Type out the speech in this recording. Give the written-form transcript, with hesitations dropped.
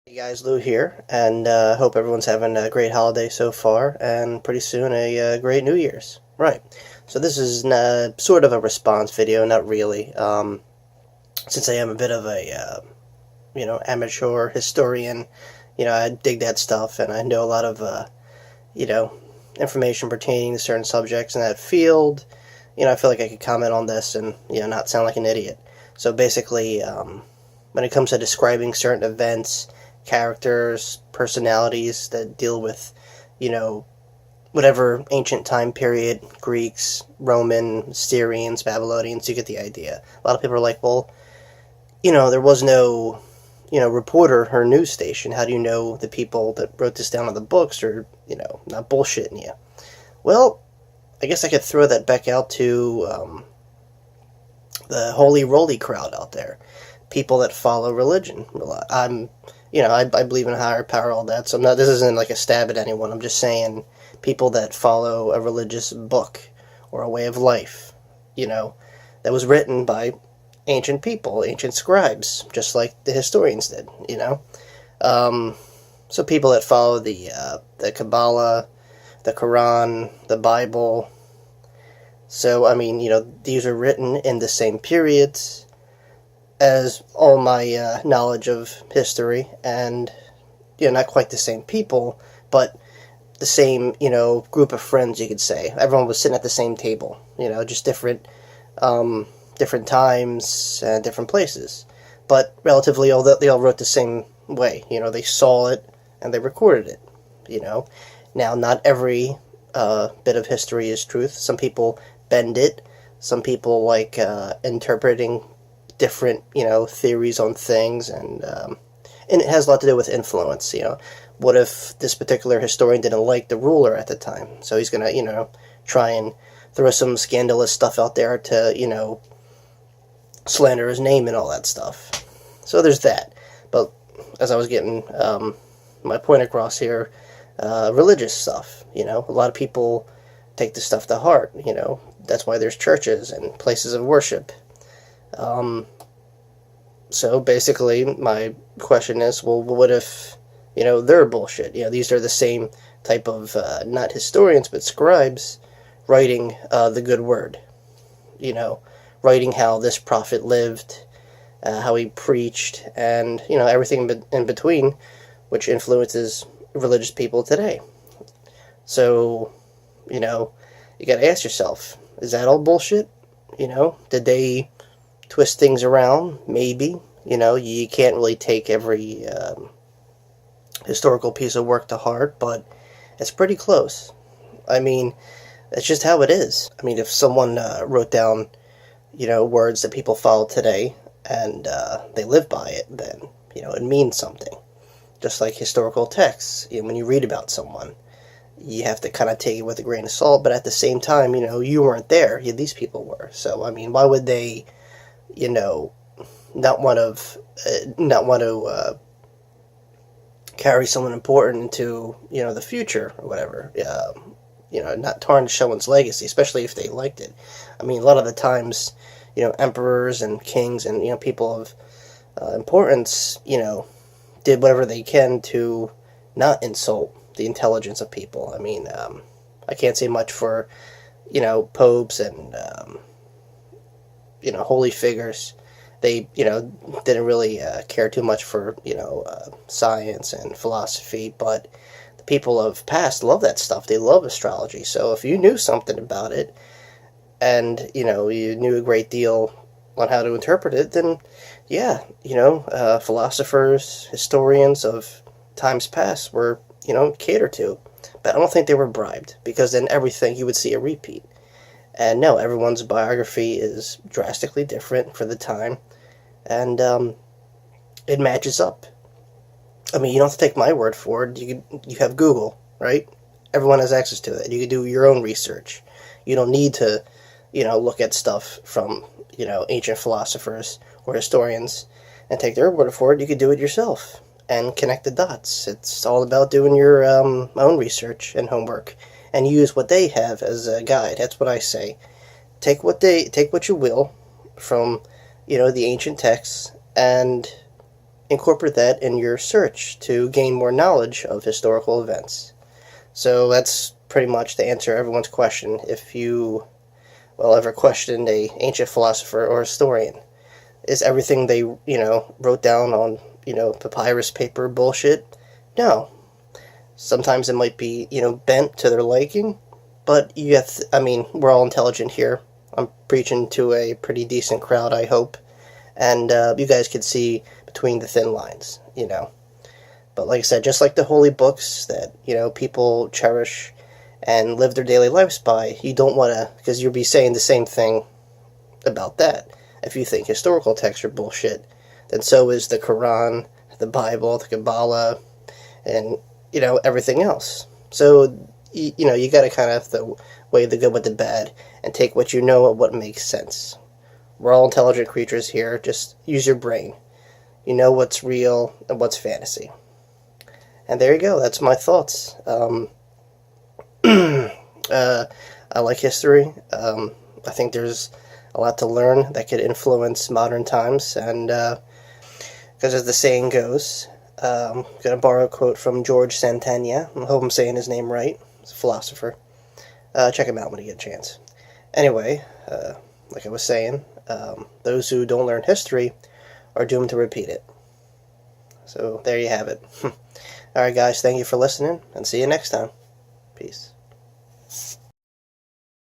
Hey guys, Lou here, and hope everyone's having a great holiday so far, and pretty soon a great New Year's. Right. So this is sort of a response video, not really, since I am a bit of a, amateur historian. I dig that stuff, and I know a lot of, you know, information pertaining to certain subjects in that field. I feel like I could comment on this and, not sound like an idiot. So basically, when it comes to describing certain events, characters, personalities that deal with, you know, whatever ancient time period, Greeks, Roman, Syrians, Babylonians, you get the idea. A lot of people are like, well, there was no, reporter or news station. How do you know the people that wrote this down in the books are, not bullshitting you? Well, I guess I could throw that back out to the holy roly crowd out there. People that follow religion a lot. I believe in a higher power, all that. So this isn't like a stab at anyone. I'm just saying people that follow a religious book or a way of life, that was written by ancient people, ancient scribes, just like the historians did. So people that follow the Kabbalah, the Quran, the Bible. So, these are written in the same periods as all my knowledge of history, and not quite the same people, but the same group of friends, you could say. Everyone was sitting at the same table, just different times and different places, but relatively they all wrote the same way. They saw it and they recorded it. Now not every bit of history is truth. Some people bend it. Some people like interpreting different theories on things, and it has a lot to do with influence. What if this particular historian didn't like the ruler at the time, so he's gonna try and throw some scandalous stuff out there to slander his name and all that stuff. So there's that. But as I was getting my point across here, religious stuff, a lot of people take this stuff to heart. That's why there's churches and places of worship. So basically, my question is, well, what if, they're bullshit? These are the same type of, not historians, but scribes writing the good word. Writing how this prophet lived, how he preached, and, everything in between, which influences religious people today. So, you gotta ask yourself, is that all bullshit? Did they twist things around? Maybe. You can't really take every historical piece of work to heart, but it's pretty close. It's just how it is. If someone wrote down, words that people follow today, and they live by it, then, it means something. Just like historical texts, when you read about someone, you have to kind of take it with a grain of salt, but at the same time, you weren't there. These people were. So, why would they not want to carry someone important into the future or whatever. Not tarnish someone's legacy, especially if they liked it. A lot of the times, emperors and kings and people of importance, did whatever they can to not insult the intelligence of people. I can't say much for popes and holy figures. They, didn't really care too much for, science and philosophy, but the people of past love that stuff. They love astrology. So if you knew something about it, and, you knew a great deal on how to interpret it, then, yeah, philosophers, historians of times past were, catered to. But I don't think they were bribed, because then everything you would see a repeat. And no, everyone's biography is drastically different for the time, and it matches up. You don't have to take my word for it. You have Google, right? Everyone has access to it. You can do your own research. You don't need to, look at stuff from, ancient philosophers or historians and take their word for it. You could do it yourself and connect the dots. It's all about doing your own research and homework, and use what they have as a guide. That's what I say. Take what you will from, the ancient texts, and incorporate that in your search to gain more knowledge of historical events. So that's pretty much to answer everyone's question. If you, well, ever questioned a ancient philosopher or historian, is everything they, wrote down on, papyrus paper bullshit? No. Sometimes it might be, bent to their liking, but you have, we're all intelligent here. I'm preaching to a pretty decent crowd, I hope. And you guys can see between the thin lines, But like I said, just like the holy books that, people cherish and live their daily lives by, you don't want to, because you'll be saying the same thing about that. If you think historical texts are bullshit, then so is the Quran, the Bible, the Kabbalah, and, everything else. So, you got to kind of weigh the good with the bad and take what you know and what makes sense. We're all intelligent creatures here. Just use your brain. You know what's real and what's fantasy. And there you go. That's my thoughts. I like history. I think there's a lot to learn that could influence modern times. And because as the saying goes, I'm going to borrow a quote from George Santayana. I hope I'm saying his name right. He's a philosopher. Check him out when you get a chance. Anyway, like I was saying, those who don't learn history are doomed to repeat it. So there you have it. Alright guys, thank you for listening, and see you next time. Peace.